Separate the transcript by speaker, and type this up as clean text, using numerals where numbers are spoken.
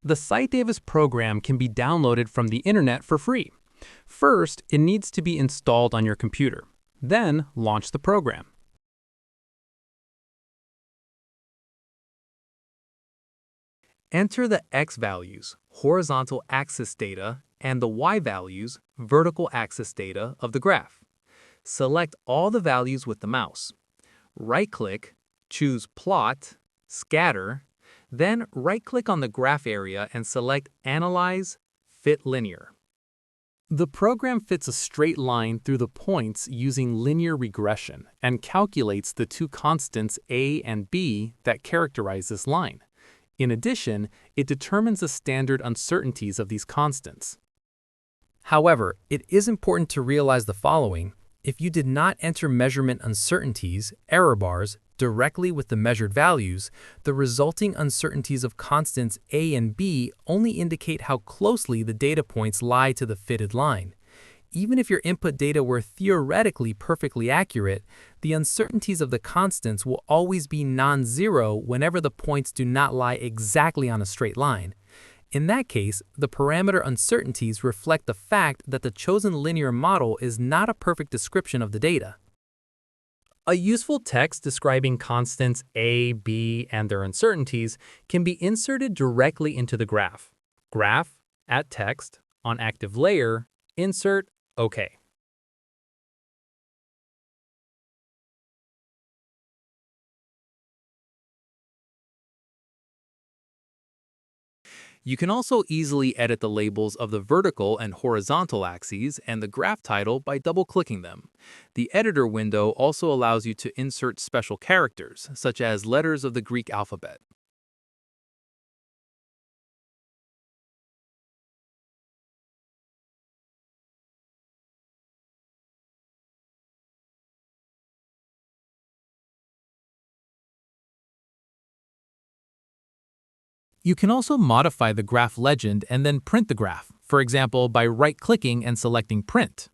Speaker 1: The SciDAVis program can be downloaded from the internet for free. First, it needs to be installed on your computer. Then, launch the program. Enter the x values, horizontal axis data, and the y values, vertical axis data of the graph. Select all the values with the mouse. Right-click, choose Plot, Scatter, then right-click on the graph area and select Analyze, Fit Linear. The program fits a straight line through the points using linear regression and calculates the two constants a and b that characterize this line. In addition, it determines the standard uncertainties of these constants.
Speaker 2: However, it is important to realize the following. If you did not enter measurement uncertainties, error bars, directly with the measured values, the resulting uncertainties of constants a and b only indicate how closely the data points lie to the fitted line. Even if your input data were theoretically perfectly accurate, the uncertainties of the constants will always be non-zero whenever the points do not lie exactly on a straight line. In that case, the parameter uncertainties reflect the fact that the chosen linear model is not a perfect description of the data.
Speaker 1: A useful text describing constants a, b, and their uncertainties can be inserted directly into the graph. Graph, add text, on active layer, insert, OK. You can also easily edit the labels of the vertical and horizontal axes and the graph title by double-clicking them. The editor window also allows you to insert special characters, such as letters of the Greek alphabet. You can also modify the graph legend and then print the graph, for example by right-clicking and selecting Print.